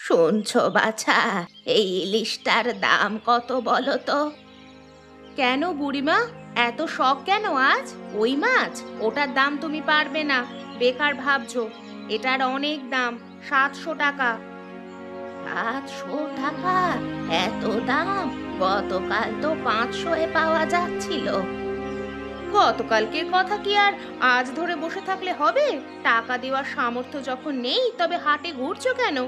শুনছো বাছা, এই ইলিশটার দাম কত বলো তো? কেন বুড়িমা, এত শখ কেন আজ? ওই মাছ, ওটার দাম তুমি পারবে না, বেকার ভাবছো। এটার অনেক দাম, 700 টাকা। 700 টাকা? এত দাম? গতকাল তো 500-এ পাওয়া যাচ্ছিল। গতকালকের কথা কি আর আজ ধরে বসে থাকলে হবে? টাকা দেওয়ার সামর্থ্য যখন নেই, তবে হাটে ঘুরছো কেন?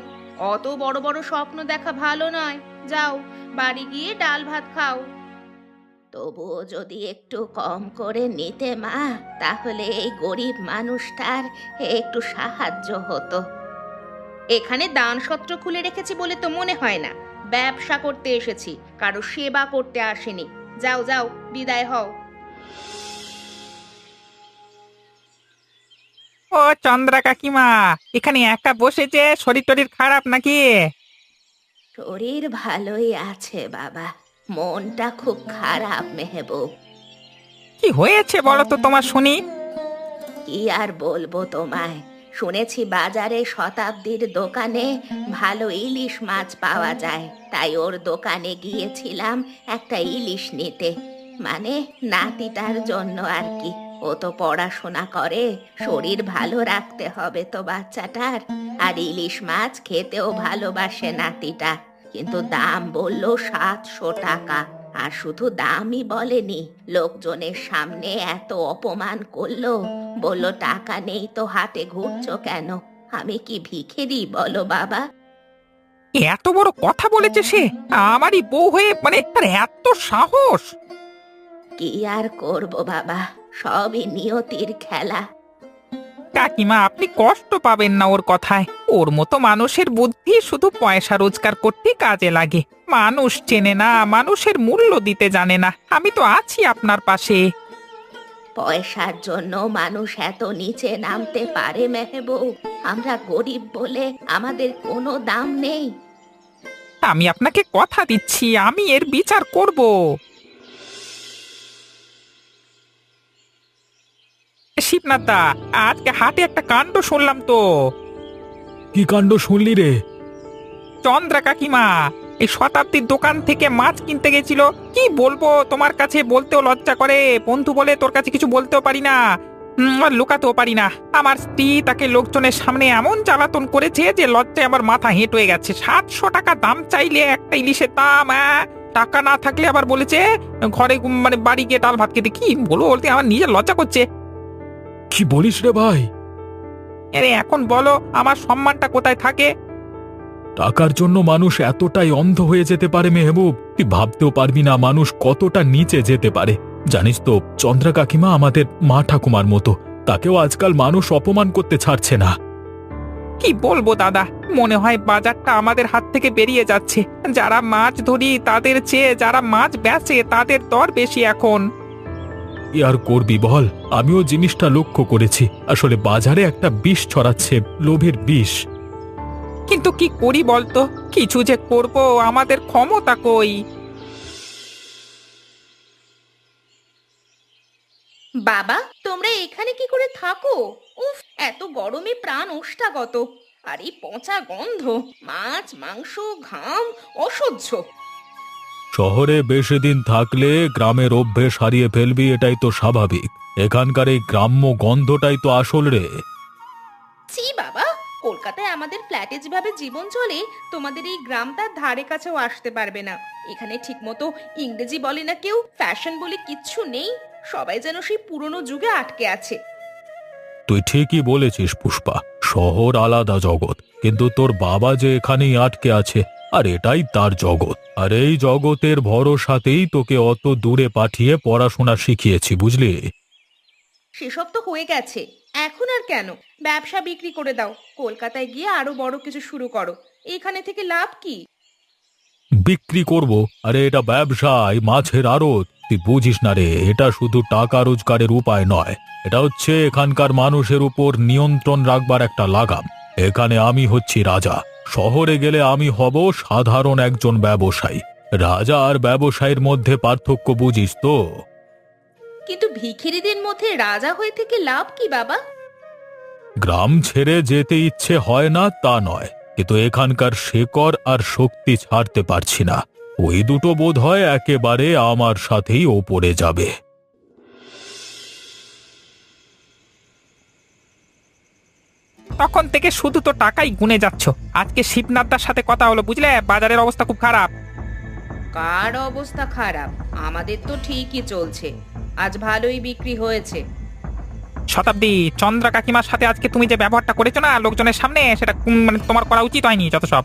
অত বড় বড় স্বপ্ন দেখা ভালো নয়। যাও, বাড়ি গিয়ে ডাল ভাত খাও। তবুও যদি একটু কম করে নিতে মা, তাহলে এই গরিব মানুষটার একটু সাহায্য হতো। এখানে দান সত্র খুলে রেখেছি বলে তো মনে হয় না। ব্যবসা করতে এসেছি, কারো সেবা করতে আসেনি। যাও যাও, বিদায় হও। ও চন্দ্রা কাকিমা, এখানে একা বসেছে, শরীর টরীর খারাপ নাকি? শরীর ভালোই আছে বাবা, মনটা খুব খারাপ মেহবুব। কি হয়েছে বলো তো তোমার শুনি। কি আর বলবো তোমায়, শুনেছি বাজারে শতাব্দীর দোকানে ভালো ইলিশ মাছ পাওয়া যায়, তাই ওর দোকানে গিয়েছিলাম একটা ইলিশ নিতে। মানে নাতিটার জন্য আর কি। ও তো পড়াশোনা করে, শরীর ভালো রাখতে হবে তো বাচ্চাটার। আর ইলিশ মাছ খেতেও ভালোবাসে নাতিটা। কিন্তু দাম বললো 700 টাকা। আর শুধু দামই বলেনি, লোকজনের সামনে এত অপমান করলো। বলল টাকা নেই তো হাটে ঘুরছো কেন? আমি কি ভিখিরি বলো বাবা? এত বড় কথা বলেছে সে, আমারই বউ হয়ে, মানে তার এত সাহস! কি আর করব বাবা, সবই নিয়তির খেলা। কাকিমা, আপনি কষ্ট পাবেন না ওর কথায়। ওর মতো মানুষের বুদ্ধি শুধু পয়সা রোজগার করতে কাজে লাগে। মানুষ চেনে না, মানুষের মূল্য দিতে জানে না। আমি তো আছি আপনার পাশে। পয়সার জন্য মানুষ এত নিচে নামতে পারে মেহবুব? আমরা গরিব বলে আমাদের কোনো দাম নেই। আমি আপনাকে কথা দিচ্ছি, আমি এর বিচার করব। শিবনাথ দা, আজকে হাটে একটা কাণ্ড শুনলাম তো। কি কাণ্ড শুনলি রে? চন্দ্রা কাকিমা এই শতাব্দীর দোকান থেকে মাছ কিনতে গেছিল। কি বলবো, তোমার কাছে বলতেও লজ্জা করে। বন্ধু বলে তোর কাছে কিছু বলতেও পারি না, আর লুকাতেও পারি না। আমার স্ত্রী তাকে লোকজনের সামনে এমন জ্বালাতন করেছে যে লজ্জায় আমার মাথা হেঁট হয়ে গেছে। 700 টাকা দাম চাইলে একটা ইলিশের দাম, টাকা না থাকলে আবার বলেছে ঘরে মানে বাড়ি গিয়ে ডাল ভাত খেতে। কি বলবো, বলতে আমার নিজের লজ্জা করছে। কি বলিস রে ভাই? আরে এখন বলো, আমার সম্মানটা কোথায় থাকে? টাকার জন্য মানুষ এতটাই অন্ধ হয়ে যেতে পারে মেহবুব, তুই ভাবতেও পারবি না মানুষ কতটা নিচে যেতে পারে। জানিস তো, চন্দ্রা কাকিমা আমাদের মা ঠাকুমার মতো, তাকেও আজকাল মানুষ অপমান করতে ছাড়ছে না। কি বলবো দাদা, মনে হয় বাজারটা আমাদের হাত থেকে বেরিয়ে যাচ্ছে। যারা মাছ ধরি তাদের চেয়ে যারা মাছ বেচে তাদের দর বেশি এখন। কি আর করবি বল, আমিও জিনিসটা লক্ষ্য করেছি। আসলে বাজারে একটা বিষ ছড়াচ্ছে, লোভের বিষ। কিন্তু কি করি বলতো, কিছু যে করব, আমাদের ক্ষমতা কই। বাবা, তোমরা এখানে কি করে থাকো? উফ, এত গরমে প্রাণ ওষ্ঠাগত। আর এই পচা গন্ধ, মাছ মাংস ঘাম, অসহ্য। শহরে বেশি দিন থাকলে গ্রামের অভ্যেস হারিয়ে ফেলবি, এটাই তো স্বাভাবিক। এখানকার এই গ্রাম্য গন্ধটাই তো আসল রে। ছি বাবা, কলকাতায় আমাদের ফ্ল্যাটে যেভাবে জীবন চলে, তোমাদের এই গ্রামটার ধারে কাছেও আসতে পারবে না। এখানে ঠিকমতো ইংরেজি বলে না কেউ, ফ্যাশন বলে কিচ্ছু নেই। সবাই যেন সেই পুরনো যুগে আটকে আছে। তুই ঠিকই বলেছিস পুষ্পা, শহর আলাদা জগৎ, কিন্তু তোর বাবা যে এখানেই আটকে আছে, আর এটাই তার জগৎ। আর এই জগতের ভরসাতেই তোকে অত দূরে পাঠিয়ে পড়াশোনা শিখিয়েছি, বুঝলি? সেসব তো হয়ে গেছে, এখন আর কেন? ব্যবসা বিক্রি করে দাও, কলকাতায় গিয়ে আরো বড় কিছু শুরু করো। এখানে থেকে লাভ কি? বিক্রি করব? আরে এটা ব্যবসায়, মাছের আড়ত। তুই বুঝিস না রে, এটা শুধু টাকা রোজগারের উপায় নয়, এটা হচ্ছে এখানকার মানুষের উপর নিয়ন্ত্রণ রাখবার একটা লাগাম। এখানে আমি হচ্ছি রাজা, শহরে গেলে আমি হব সাধারণ একজন ব্যবসায়ী। রাজা আর ব্যবসায়ীর মধ্যে পার্থক্য বুঝিস তো? কিন্তু ভিখিরিদের মধ্যে রাজা হয়ে থেকে লাভ কি বাবা? গ্রাম ছেড়ে যেতে ইচ্ছে হয় না তা নয়, কিন্তু এখানকার শেকড় আর শক্তি ছাড়তে পারছি না। ওই দুটো বোধ হয় একেবারে আমার সাথেই ওপরে যাবে। তখন থেকে শুধু তো টাকাই গুনে যাচ্ছ। আজকে শিবনাথদার সাথে কথা হলো, বুঝলে, বাজারের অবস্থা খুব খারাপ। কার অবস্থা খারাপ? আমাদের তো ঠিকই চলছে, আজ ভালোই বিক্রি হয়েছে। শতাব্দী, চন্দ্রা কাকিমার সাথে আজকে তুমি যে ব্যবহারটা করেছো না লোকজনের সামনে, সেটা মানে তোমার করা উচিত হয়নি। যত সব।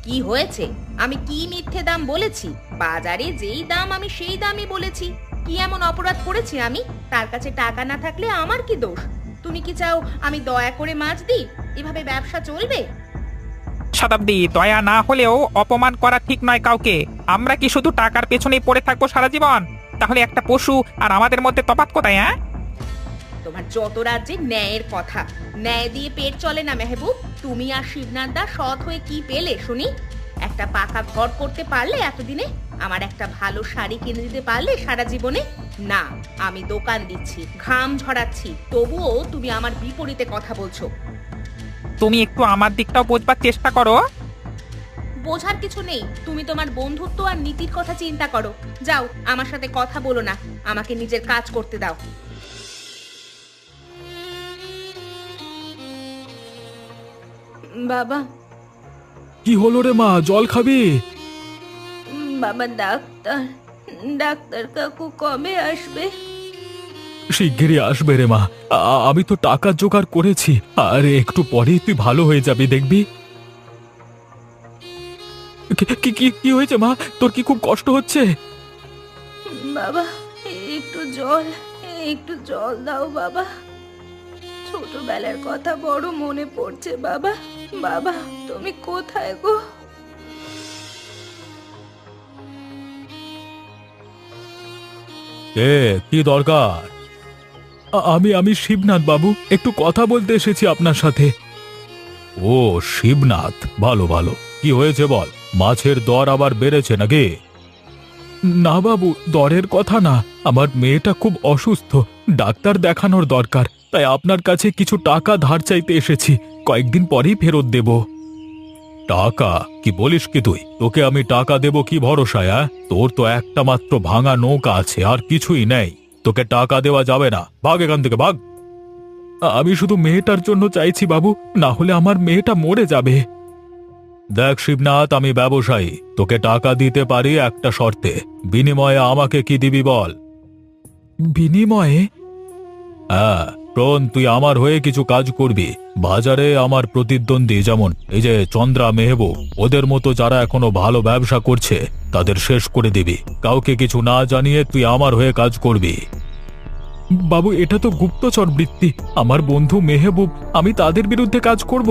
কি হয়েছে? আমি কি মিথ্যে দাম বলেছি? বাজারে যেই দাম আমি সেই দামই বলেছি। কি এমন অপরাধ করেছি আমি? তার কাছে টাকা না থাকলে আমার কি দোষ? তুমি কি চাও আমি দয়া করে মাছ দিই? এভাবে ব্যবসা চলবে? শতাব্দী, দয়া না হলেও অপমান করা ঠিক নয় কাউকে। আমরা কি শুধু টাকার পেছনেই পড়ে থাকবো সারা জীবন? তাহলে একটা পশু আর আমাদের মধ্যে তফাৎ কোথায়? হ্যাঁ, তোমার যত রাজ্যে ন্যায়ের কথা। ন্যায় দিয়ে পেট চলে না মেহবুব। তুমি আর শিবনাথদা সৎ হয়ে কি পেলে শুনি? একটা পাকা ঘর করতে পারলে এতদিনে? আমার একটা ভালো শাড়ি কিনে দিতে পারলে সারা জীবনে? না, আমি দোকান দিচ্ছি, ঘাম ঝরাচ্ছি, তবুও তুমি আমার বিপরীতে কথা বলছো। তুমি একটু আমার দিকটাও বোঝবার চেষ্টা করো। বোঝার কিছু নেই। তুমি তোমার বন্ধুত্ব আর নীতির কথা চিন্তা করো। যাও, আমার সাথে কথা বলো না, আমাকে নিজের কাজ করতে দাও। বাবা, কি হলো রে মা, জল খাবি? বাবা, ডাক্তার ডাক্তার কাকু কবে আসবে? শিগগিরই আসবে রে মা। আমি তো টাকা জোগাড় করেছি, আর একটু পরেই তুই ভালো হয়ে যাবি, দেখবি। কি কি কি হয়েছে মা? তোর কি খুব কষ্ট হচ্ছে? বাবা, একটু জল একটু জল দাও বাবা। ছোটবেলার কথা বড় মনে পড়ছে বাবা। বাবা, তুমি কোথায় গো? কি দরকার? আমি আমি শিবনাথ বাবু, একটু কথা বলতে এসেছি আপনার সাথে। ও শিবনাথ, ভালো ভালো। কি হয়েছে বল? মাছের দর আবার বেড়েছে নাকি? না বাবু, দরের কথা না, আমার মেয়েটা খুব অসুস্থ, ডাক্তার দেখানোর দরকার, তাই আপনার কাছে কিছু টাকা ধার চাইতে এসেছি। কয়েকদিন পরেই ফেরত দেব। টাকা? কি বলিস কি তুই? তোকে আমি টাকা দেব কি ভরসায়? তোর তো একটা মাত্র ভাঙা নৌকা আছে, আর কিছুই নেই। তোকে টাকা দেওয়া যাবে না, ভাগ এখান থেকে, ভাগ। আমি শুধু মেয়েটার জন্য চাইছি বাবু, না হলে আমার মেয়েটা মরে যাবে। দেখ শিবনাথ, আমি ব্যবসায়ী, তোকে টাকা দিতে পারি একটা শর্তে। বিনিময়ে আমাকে কি দিবি বল? বিনিময়ে? হ্যাঁ, শোন, তুই আমার হয়ে কিছু কাজ করবি। বাজারে আমার প্রতিদ্বন্দ্বী, যেমন এই যে চন্দ্রা, মেহবুব, ওদের মতো যারা এখনো ভালো ব্যবসা করছে, তাদের শেষ করে দিবি। কাউকে কিছু না জানিয়ে তুই আমার হয়ে কাজ করবি। বাবু, এটা তো গুপ্তচর বৃত্তি। আমার বন্ধু মেহবুব, আমি তাদের বিরুদ্ধে কাজ করব।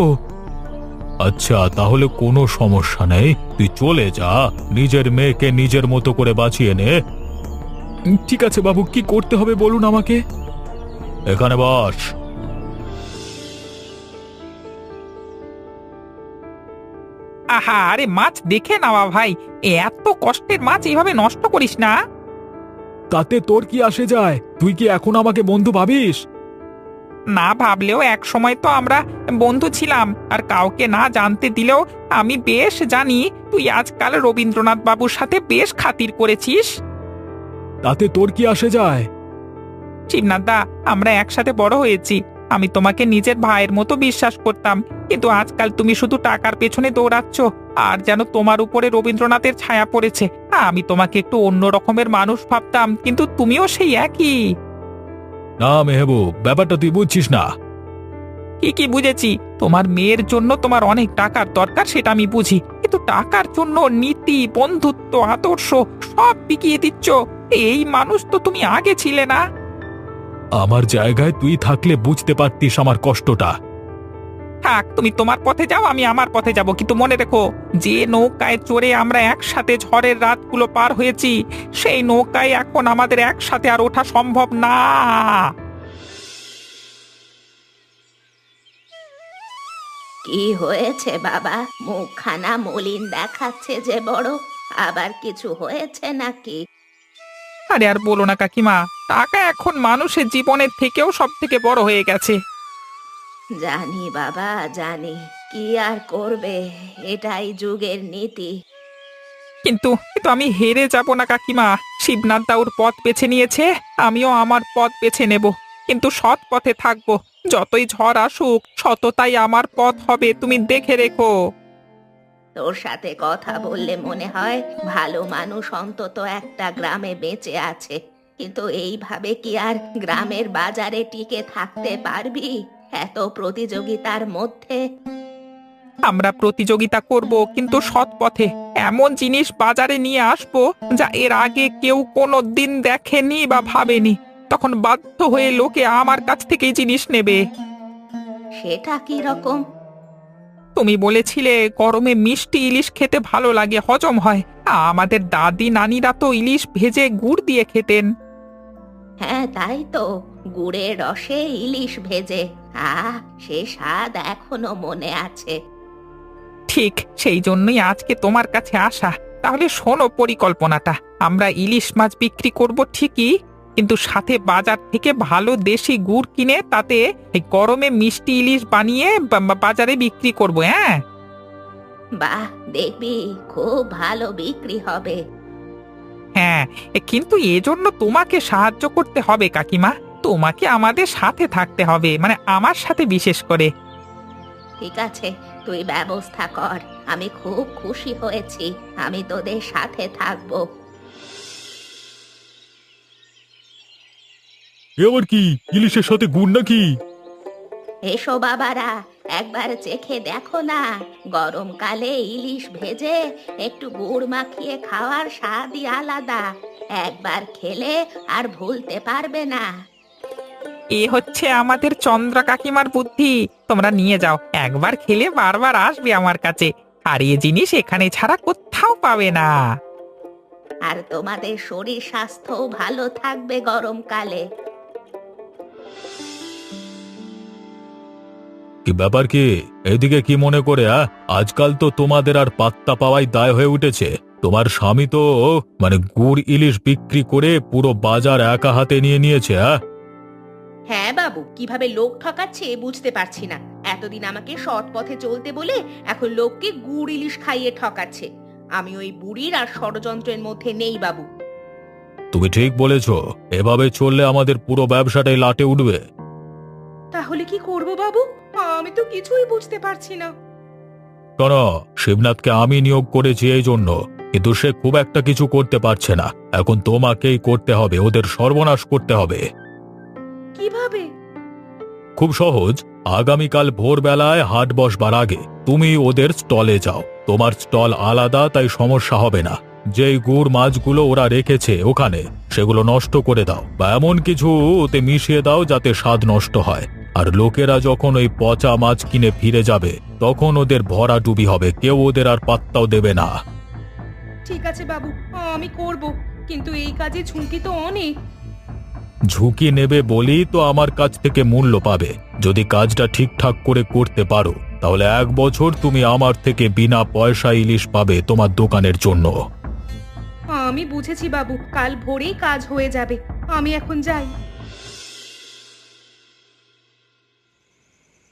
আচ্ছা, তাহলে কোনো সমস্যা নেই, তুই চলে যা, নিজের মেয়েকে নিজের মতো করে বাঁচিয়ে নে। ঠিক আছে বাবু, কি করতে হবে বলুন আমাকে। এখানে বস। আহা, আরে মাছ দেখে নাওয়া ভাই। এত কষ্টের মাছ এইভাবে নষ্ট করিস না। তাতে তোর কি আসে যায়? তুই কি এখন আমাকে বন্ধু ভাবিস? না ভাবলেও এক সময় তো আমরা বন্ধু ছিলাম, আর কাউকে না জানতে দিলেও আমি বেশ জানি তুই আজকাল রবীন্দ্রনাথ বাবুর সাথে বেশ খাতির করেছিস। তাতে তোর কি আসে যায়? শিবনাথদা, আমরা একসাথে বড় হয়েছি। আমি তোমাকে নিজের ভাইয়ের মতো বিশ্বাস করতাম, কিন্তু আজকাল তুমি শুধু টাকার পেছনে দৌড়াচ্ছ, আর যেন তোমার উপরে রবীন্দ্রনাথের ছায়া পড়েছে। আমি তোমাকে একটু অন্য রকমের মানুষ ভাবতাম, কিন্তু তুমিও সেই একই। না মেহবুব, ব্যাপারটা তুই বুঝছিস না। কি বুঝেছি? তোমার মেয়ের জন্য তোমার অনেক টাকার দরকার, সেটা আমি বুঝি, কিন্তু টাকার জন্য নীতি, বন্ধুত্ব, আদর্শ সব বিকিয়ে দিচ্ছ। এই মানুষ তো তুমি আগে ছিলে না। আমার জায়গায় তুই থাকলে বুঝতে পারতিস আমার কষ্টটা। থাক, তুমি তোমার পথে যাও, আমি আমার পথে যাব, কিন্তু মনে রেখো, যে নৌকায় চড়ে আমরা একসাথে ঝড়ের রাতগুলো পার হয়েছি, সেই নৌকায় এখন আমাদের একসাথে আর ওঠা সম্ভব না। কি হয়েছে বাবা? মুখখানা মলিন দেখাচ্ছে যে বড়। আবার কিছু হয়েছে নাকি? আরে আর বলো না কাকিমা, টাকা এখন মানুষের জীবনের থেকেও সব থেকে বড় হয়ে গেছে। জানি বাবা, জানি। কি আর করবে, এটাই যুগের নীতি। কিন্তু কিন্তু আমি হেরে যাব না কাকিমা। শিবনাথ দা ওর পথ বেছে নিয়েছে, আমিও আমার পথ বেছে নেব, কিন্তু সৎ পথে থাকবো। যতই ঝড় আসুক সততাই আমার পথ হবে, তুমি দেখে রেখো। তোর সাথে কথা বললে মনে হয় ভালো মানুষ অন্তত একটা গ্রামে বেঁচে আছে, কিন্তু এইভাবে কি আর গ্রামের বাজারে টিকে থাকতে পারবি এত প্রতিযোগিতার মধ্যে? আমরা প্রতিযোগিতা করব, কিন্তু সৎ পথে। এমন জিনিস বাজারে নিয়ে আসবো যা এর আগে কেউ কোনো দিন দেখেনি বা ভাবেনি। তখন বাধ্য হয়ে লোকে আমার কাছ থেকেই জিনিস নেবে। সেটা কি রকম? তুমি বলেছিলে গরমে মিষ্টি ইলিশ খেতে ভালো লাগে, হজম হয়। আমাদের দাদি নানিরা তো ইলিশ ভেজে গুড় দিয়ে খেতেন। হ্যাঁ, তাই তো, গুড়ের রসে ইলিশ ভেজে। সে স্বাদ এখনো মনে আছে। ঠিক সেই জন্যই আজকে তোমার কাছে আসা। তাহলে শোনো পরিকল্পনাটা। আমরা ইলিশ মাছ বিক্রি করব ঠিকই, কিন্তু সাথে বাজার থেকে ভালো দেশি গুড় কিনে তাতে এই গরমে মিষ্টি ইলিশ বানিয়ে বাজারে বিক্রি করব। হ্যাঁ, বাহ, দেখবি খুব ভালো বিক্রি হবে। হ্যাঁ, কিন্তু এজন্য তোমাকে সাহায্য করতে হবে কাকিমা। তোমাকে আমাদের সাথে থাকতে হবে, মানে আমার সাথে বিশেষ করে। ঠিক আছে, তুই ব্যবস্থা কর। আমি খুব খুশি হয়েছি, আমি তোদের সাথে থাকবো। এবার কি ইলিশের সাথে গুড় নাকি? এসো বাবারা, একবার চেখে দেখো না। গরমকালে ইলিশ ভেজে একটু গুড় মাখিয়ে খাওয়ার স্বাদই আলাদা। একবার খেলে আর ভুলতে পারবে না। এ হচ্ছে আমাদের চন্দ্রা কাকিমার বুদ্ধি। তোমরা নিয়ে যাও, একবার খেলে বারবার আসবে আমার কাছে। আর এ জিনিস এখানে ছাড়া কোথাও পাবে না। আর তোমাদের শরীর স্বাস্থ্যও ভালো থাকবে গরমকালে। কি ব্যাপার কি? এদিকে কি মনে করে? আজকাল তো তোমাদের আর পাত্তা পাওয়াই দায় হয়ে উঠেছে। তোমার স্বামী তো মানে গুড় ইলিশ বিক্রি করে পুরো বাজার একা হাতে নিয়ে নিয়েছে। হ্যাঁ বাবু, কিভাবে লোক ঠকাচ্ছে বুঝতে পারছি না। এতদিন আমাকে সৎ পথে চলতে বলে এখন লোককে গুড় ইলিশ খাইয়ে ঠকাচ্ছে। আমি ওই বুড়ির আর ষড়যন্ত্রের মধ্যে নেই বাবু। তুমি ঠিক বলেছ, এভাবে চললে আমাদের পুরো ব্যবসাটাই লাটে উঠবে। তাহলে কি করব বাবু? আমি তো কিছুই বুঝতে পারছি না। কেন? শিবনাথকে আমি নিয়োগ করেছি এই জন্য, কিন্তু সে খুব একটা কিছু করতে পারছে না। এখন তোমাকেই করতে হবে, ওদের সর্বনাশ করতে হবে। কিভাবে? খুব সহজ। আগামীকাল ভোরবেলায় হাট বসবার আগে তুমি ওদের স্টলে যাও। তোমার স্টল আলাদা, তাই সমস্যা হবে না। যেই গুড় মাছগুলো ওরা রেখেছে ওখানে, সেগুলো নষ্ট করে দাও, বা এমন কিছু ওতে মিশিয়ে দাও যাতে স্বাদ নষ্ট হয়। আর লোকেরা যখন ওই পচা মাছ কিনে ফিরে যাবে, তখন ওদের ভরাডুবি হবে, কেউ ওদের আর পাত্তাও দেবে না। ঠিক আছে বাবু, আমি করব, কিন্তু এই কাজে ঝুঁকি তো অনেক। ঝুঁকি নেবে বলি তো আমার কাছ থেকে মূল্য পাবে। যদি কাজটা ঠিকঠাক করে করতে পারো, তাহলে 1 বছর তুমি আমার থেকে বিনা পয়সা ইলিশ পাবে তোমার দোকানের জন্য। আমি বুঝেছি বাবু, কাল ভোরেই কাজ হয়ে যাবে। আমি এখন যাই।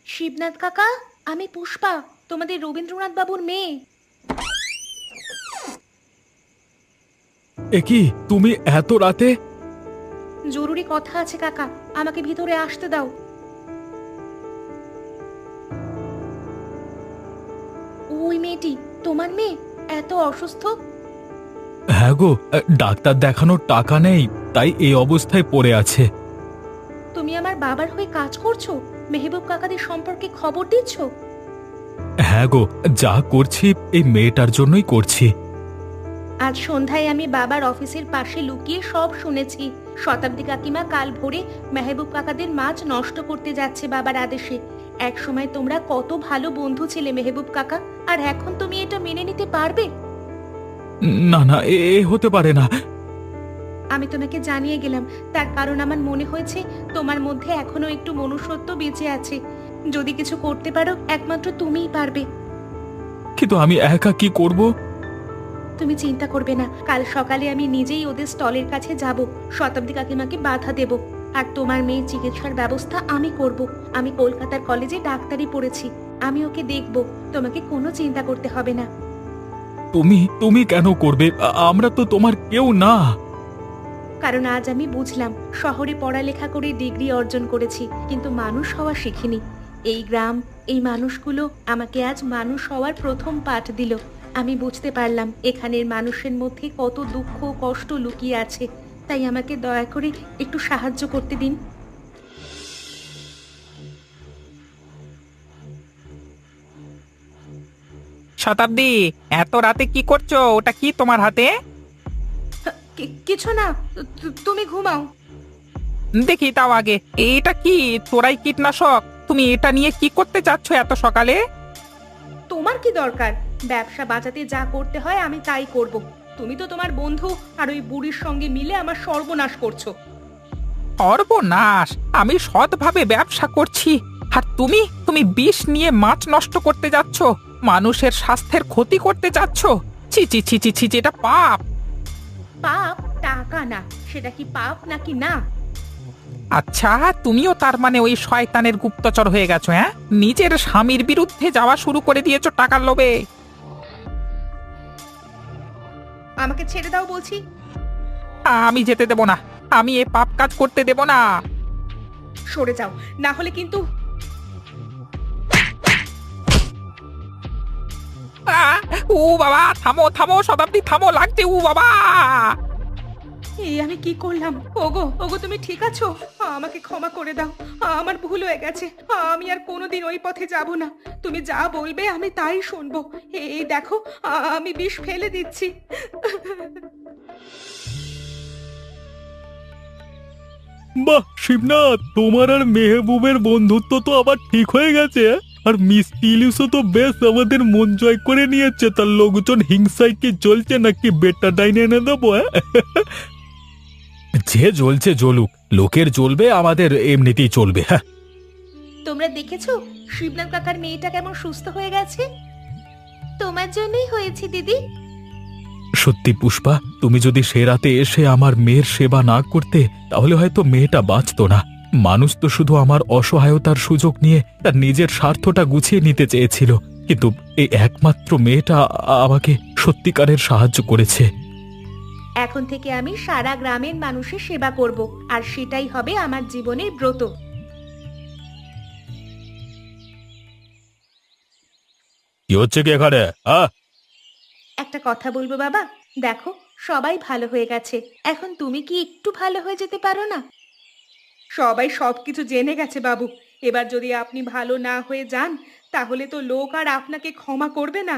শিবনাথ কাকা, আমি পুষ্পা, তোমাদের রবীন্দ্রনাথ বাবুর মেয়ে। এ কি, তুমি এত রাতে? জরুরি কথা আছে কাকা, আমাকে ভিতরে আসতে দাও। ওই মেয়েটি তোমার মেয়ে? এত অসুস্থ? হ্যাঁ গো, ডাক্তার দেখানোর টাকা নেই, তাই এই অবস্থায় পড়ে আছে। তুমি আমার বাবার হয়ে কাজ করছো? মেহবুব কাকাদের সম্পর্কে খবর দিচ্ছ? হ্যাঁ গো, যা করছি এই মেয়েটার জন্যই করছি। আজ সন্ধ্যায় আমি বাবার অফিসের পাশে লুকিয়ে সব শুনেছি। শতাব্দী কাকিমা কাল ভোরে মেহবুব কাকাদের মাছ নষ্ট করতে যাচ্ছে বাবার আদেশে। এক সময় তোমরা কত ভালো বন্ধু ছিলে মেহবুব কাকা, আর এখন তুমি এটা মেনে নিতে পারবে? না না, এ হতে পারে না। আমি তোমাকে জানিয়ে গেলাম, তার কারণ আমার মনে হয়েছে তোমার মধ্যে এখনো একটু মনুষ্যত্ব বেঁচে আছে। যদি কিছু করতে পারো, একমাত্র তুমিই পারবে। কিন্তু আমি একা কি করব? তুমি চিন্তা করবে না, কাল সকালে আমি নিজেই ওদের স্টলের কাছে যাব। শতাব্দী কাকিমাকে বাধা দেব। আর তোমার মেয়ের চিকিৎসার ব্যবস্থা আমি করব। আমি কলকাতার কলেজে ডাক্তারি পড়েছি, আমি ওকে দেখব, তোমাকে কোনো চিন্তা করতে হবে না। তুমি তুমি কেন করবে? আমরা তো তোমার কেউ না। কারণ আজ আমি বুঝলাম, শহরে পড়ালেখা করে ডিগ্রি অর্জন করেছি, কিন্তু মানুষ হওয়া শিখিনি। এই গ্রাম, এই মানুষগুলো আমাকে আজ মানুষ হওয়ার প্রথম পাঠ দিল। আমি বুঝতে পারলাম এখানের মানুষের মধ্যে কত দুঃখ কষ্ট লুকিয়ে আছে। তাই আমাকে দয়া করে একটু সাহায্য করতে দিন। শতাব্দী, এত রাতে কি করছো? ওটা কি তোমার হাতে? কিছু না, তুমি ঘুমাও। দেখি তাও আগে, এটা কি তোরাই কীটনাশক? তুমি এটা নিয়ে কি করতে চাচ্ছ এত সকালে? তোমার কি দরকার? ব্যবসা বাঁচাতে যা করতে হয় আমি তাই করব। তুমি তো তোমার বন্ধু আর ওই বুড়ির সঙ্গে মিলে আমার সর্বনাশ করছো। সর্বনাশ! আমি সৎভাবে ব্যবসা করছি, আর তুমি তুমি বিষ নিয়ে মাছ নষ্ট করতে যাচ্ছ, মানুষের স্বাস্থ্যের ক্ষতি করতে যাচ্ছ। ছি ছি ছি ছি ছি, এটা পাপ। পাপ? টাকা না, সেটা কি পাপ নাকি না? আচ্ছা, তুমিও তার মানে ওই শয়তানের গুপ্তচর হয়ে গেছো? হ্যাঁ, নিজের স্বামীর বিরুদ্ধে যাওয়া শুরু করে দিয়েছো টাকার লোভে। আমাকে ছেড়ে দাও বলছি। আমি যেতে দেব না, আমি এ পাপ কাজ করতে দেব না। সরে যাও, না হলে কিন্তু। আহ! ও বাবা, থামো থামো শতাব্দী, থামো, লাগছে ও বাবা। এই আমি কি করলাম? ওগো ওগো, তুমি ঠিক আছো? আমাকে ক্ষমা করে দাও, আমার ভুল হয়ে গেছে। আমি আর কোনোদিন ওই পথে যাব না। তুমি যা বলবে আমি তাই শুনবো। এই দেখো, আমি বিষ ফেলে দিচ্ছি। বাহ শিবনাথ, তোমার আর মেহবুবের বন্ধুত্ব তো আবার ঠিক হয়ে গেছে। আর মিষ্টি ইলিশও তো বেশ আমাদের মন জয় করে নিয়েছে। তার লোকজন হিংসায় কি চলছে নাকি বেটা ডাইনে এনে দেবো? যে জ্বলছে জ্বলুক, লোকের জ্বলবে, আমাদের এমনিতেই চলবে। হ্যাঁ, তোমরা দেখেছো শিবনাথ কাকার মেয়েটা কেমন সুস্থ হয়ে গেছে? তোমার জন্যই হয়েছে দিদি। সত্যি পুষ্পা, তুমি যদি সে রাতে এসে আমার মেয়ের সেবা না করতে, তাহলে হয়তো মেয়েটা বাঁচতো না। মানুষ তো শুধু আমার অসহায়তার সুযোগ নিয়ে তার নিজের স্বার্থটা গুছিয়ে নিতে চেয়েছিল, কিন্তু এই একমাত্র মেয়েটা আমাকে সত্যিকারের সাহায্য করেছে। এখন থেকে আমি সারা গ্রামের মানুষের সেবা করব, আর সেটাই হবে আমার জীবনের ব্রত। কি হচ্ছে কি এখানে? একটা কথা বলবো বাবা, দেখো সবাই ভালো হয়ে গেছে, এখন তুমি কি একটু ভালো হয়ে যেতে পারো না? সবাই সবকিছু জেনে গেছে বাবু, এবার যদি আপনি ভালো না হয়ে যান, তাহলে তো লোক আর আপনাকে ক্ষমা করবে না।